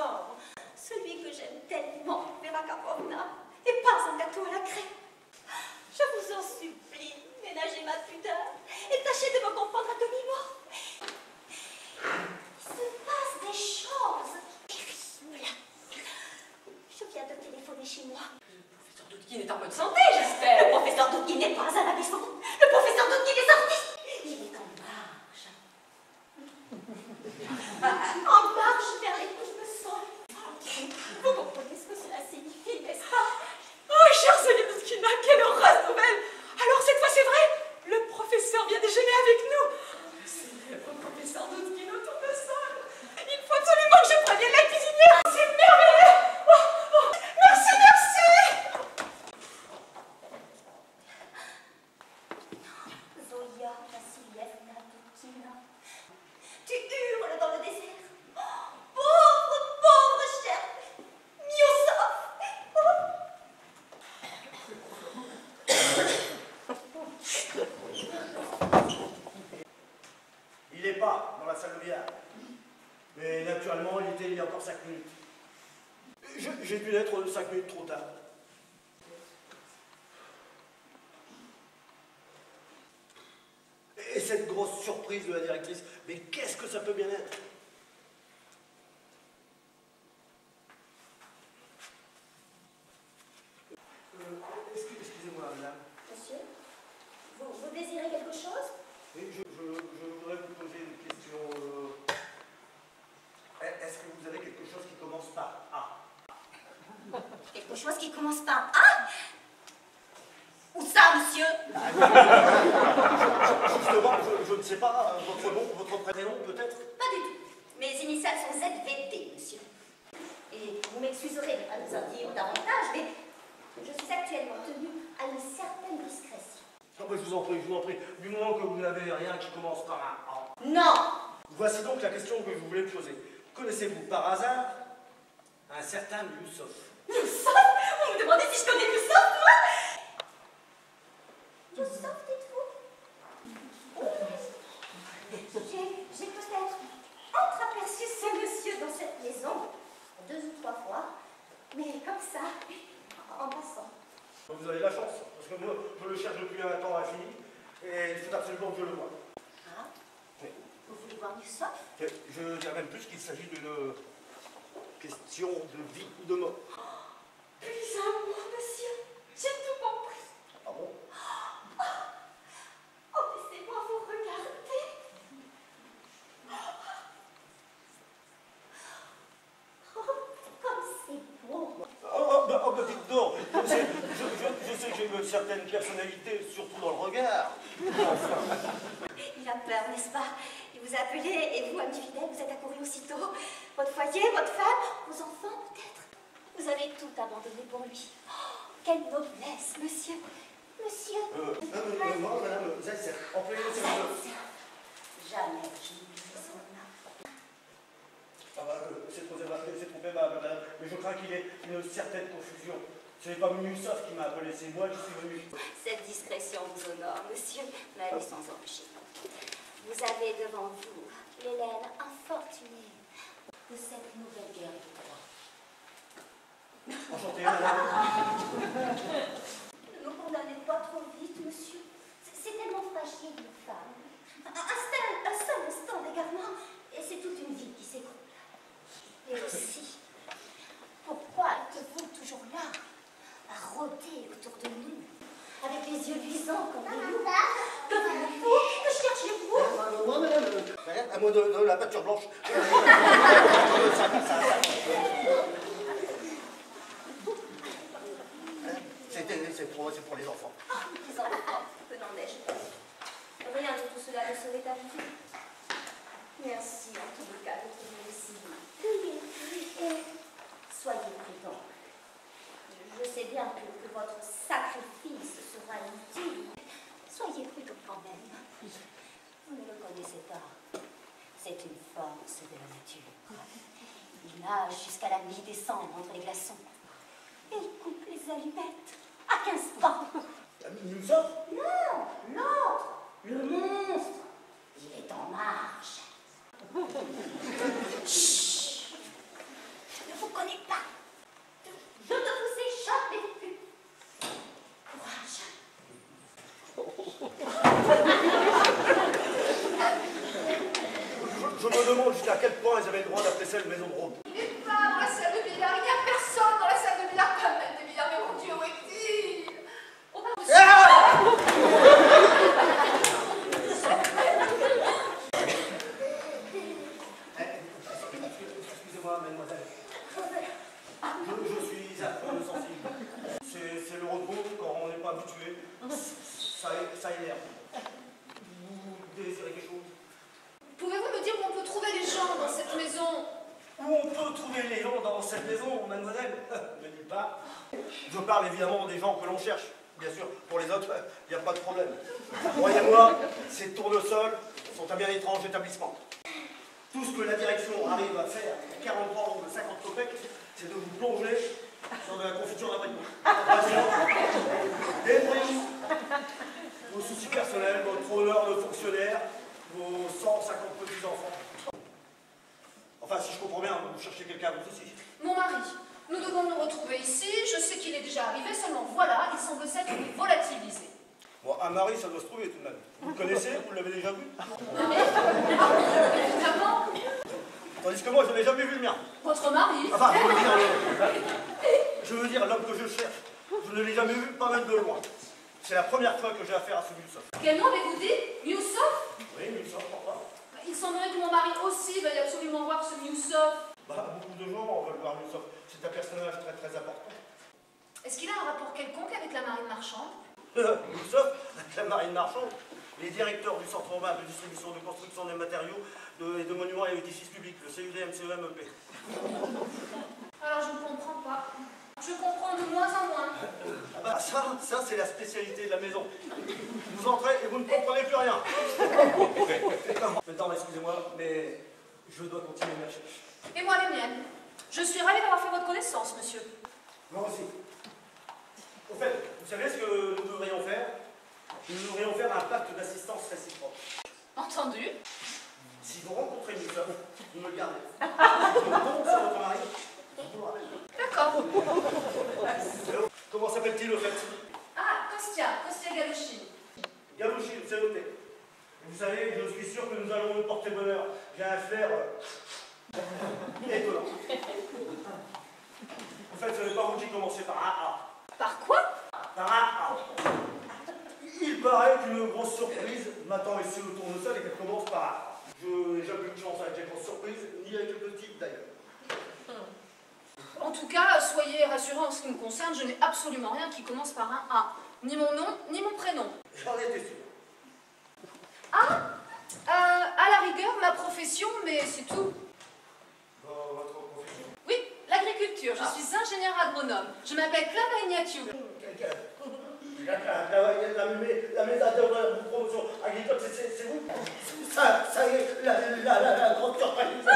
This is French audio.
décembre. Celui que j'aime tellement, Vera Kapovna, et pas un gâteau à la crème. Je vous en supplie, ménagez ma pudeur et tâchez de me comprendre à demi-mot. Il se passe des choses terribles. Je viens de téléphoner chez moi. Le professeur Doudkin est en bonne santé, j'espère. Le professeur Doudkin n'est pas à la maison. Le professeur Doudkin est sorti. Il est en marche. En marche vers les couches de sang. Vous comprenez ce que cela signifie, n'est-ce pas? Oh, chère Céline Doudkina, quelle heureuse nouvelle! Alors, cette fois, c'est vrai, le professeur vient déjeuner avec nous. Célèbre professeur Doudkin au tournesol. Il faut absolument que je prévienne la cuisinière. C'est merveilleux! Oh, merci, merci! Zoya Vassilievna Doudkina, tu hurles dans le désert. Pauvre, pauvre cher Miosov. Il n'est pas dans la salle de billard. Mais naturellement, il était il y a encore 5 minutes. J'ai dû être 5 minutes trop tard. Et cette grosse surprise de la directrice, mais qu'est-ce que ça peut bien être? Excusez-moi, madame. Monsieur, vous désirez quelque chose? Oui, je voudrais vous poser une question. Est-ce que vous avez quelque chose qui commence par A? Quelque chose qui commence par A? Où ça, monsieur? Justement, je ne sais pas, votre nom, votre prénom peut-être? Pas du tout. Mes initiales sont ZVT, monsieur. Et vous m'excuserez de ne pas nous en dire davantage, mais je suis actuellement tenue à une certaine discrétion. Non, mais je vous en prie. Du moment que vous n'avez rien qui commence par un A. Non! Voici donc la question que je voulais me poser. Connaissez-vous par hasard un certain Youssov? Youssov? Vous me demandez si je connais Youssov, moi? Youssov, dites-vous? J'ai peut-être entreaperçu ce monsieur dans cette maison 2 ou 3 fois, mais comme ça, en passant. Vous avez de la chance, parce que moi, je le cherche depuis un temps infini, et il faut absolument que je le voie. Ah? Oui. Vous voulez voir Youssov? Je dirais même plus qu'il s'agit d'une question de vie ou de mort. Plus un mot, monsieur. J'ai tout compris. Ah bon? Oh, laissez-moi vous regarder. Oh, comme c'est beau. Oh, dites donc, je sais que j'ai une certaine personnalité, surtout dans le regard. Enfin. Il a peur, n'est-ce pas? Il vous a appelé et vous, ami fidèle, vous êtes accouru aussitôt. Votre foyer, votre femme, vos enfants, peut-être. Vous avez tout abandonné pour lui. Oh, quelle noblesse, monsieur. Monsieur. Non, madame, Zaitsev, employez le Zaitsev. Jamais je n'oublierai son nom. C'est trop aimable, madame, mais je crains qu'il y ait une certaine confusion. Ce n'est pas Youssov qui m'a appelé, c'est moi qui suis venu. Cette discrétion vous honore, monsieur, mais elle est sans objet. Vous avez devant vous l'Hélène infortunée de cette nouvelle guerre de Troie. Enchanté, madame. Ne me condamnez pas trop vite, monsieur. C'est tellement fragile, une femme. Un seul instant d'égarement, et c'est toute une vie qui s'écroule. Et aussi, pourquoi êtes-vous toujours là, à rôder autour de nous, avec les yeux luisants comme des loups? Que voulez-vous? Que cherchez-vous? Moi, madame, à moi de la peinture blanche. C'est pour les enfants. Oh, les enfants, que n'en ai-je pas? Rien de tout cela ne serait arrivé. Merci en tout cas d'être venu ici. Et soyez prudents. Je sais bien que votre sacrifice sera inutile. Soyez prudents quand même. Vous ne le connaissez pas. C'est une force de la nature. Il nage jusqu'à la mi-décembre entre les glaçons. Et il coupe les allumettes à 15 pas. Nous sommes? Non, l'autre, le monstre, il est en marche. Chut. Je me demande jusqu'à quel point ils avaient le droit d'appeler ça une maison de rôle. Il n'est pas dans la salle de billard, il n'y a personne dans la salle de billard, pas même de billard, mais mon Dieu, où est-il? Oh, pardon, monsieur. Excusez-moi, mademoiselle. Je suis un peu sensible. C'est le repos quand on n'est pas habitué. Ça énerve. Vous désirez quelque chose? Pouvez-vous me dire où on peut trouver les gens dans cette maison? Où on peut trouver les gens dans cette maison, mademoiselle? Ne dites pas. Je parle évidemment des gens que l'on cherche. Bien sûr, pour les autres, il n'y a pas de problème. Croyez-moi, ces tournesols sont un bien étrange établissement. Tout ce que la direction arrive à faire à 40 francs ou 50 copecs, c'est de vous plonger dans de la confiture d'abricot. Des prix, vos soucis personnels, votre honneur de fonctionnaire, vos 150 petits-enfants. Enfin, si je comprends bien, vous cherchez quelqu'un vous aussi. Mon mari. Nous devons nous retrouver ici. Je sais qu'il est déjà arrivé, seulement voilà, il semble s'être volatilisé. Bon, un mari, ça doit se trouver tout de même. Vous le connaissez? Vous l'avez déjà vu? Évidemment. Tandis que moi, je n'ai jamais vu le mien. Votre mari. Enfin, je veux dire, l'homme que je cherche, je ne l'ai jamais vu, pas même de loin. C'est la première fois que j'ai affaire à ce Youssof. Quel nom avez-vous dit? Youssof? Oui, Youssof, pourquoi? Il semblerait que mon mari aussi veuille absolument voir ce Youssof. Beaucoup de gens veulent voir Youssof. C'est un personnage très très important. Est-ce qu'il a un rapport quelconque avec la marine marchande? Youssof, avec la marine marchande, les directeurs du centre urbain de distribution de construction des matériaux et de monuments et édifices publics, le CUDM-CEMEP. Alors je ne comprends pas. Je comprends de moins en moins. Ah bah ça c'est la spécialité de la maison. Vous entrez et vous ne comprenez plus rien. Maintenant, excusez-moi, mais je dois continuer ma recherche. Et moi les miennes. Je suis ravie d'avoir fait votre connaissance, monsieur. Moi aussi. Au fait, vous savez ce que nous devrions faire? Nous devrions faire un pacte d'assistance réciproque. Entendu. Si vous rencontrez Youssof, vous me le gardez. Si vous tombez sur votre mari, vous le rappelez. D'accord. Comment s'appelle-t-il au fait? Ah, Kostia Galouchine. Galouchine, c'est noté. Vous savez, je suis sûr que nous allons nous porter bonheur. J'ai un flair étonnant. En fait, ce n'est pas vous qui commencez par un A. Par quoi? Par un A. Il paraît qu'une grosse surprise m'attend ici au tournesol et qu'elle commence par A. Je n'ai jamais eu de chance avec les grosses surprises, ni avec le petit d'ailleurs. En tout cas, soyez rassurés en ce qui me concerne, je n'ai absolument rien qui commence par un A. Ni mon nom, ni mon prénom. J'en étais sûr. À la rigueur, ma profession, mais c'est tout. Dans votre profession? Oui, l'agriculture. Je suis ingénieur agronome. Je m'appelle Clara Ignatiou. La médaille de promotion agricole, c'est vous? Ça y est, la grande surprise.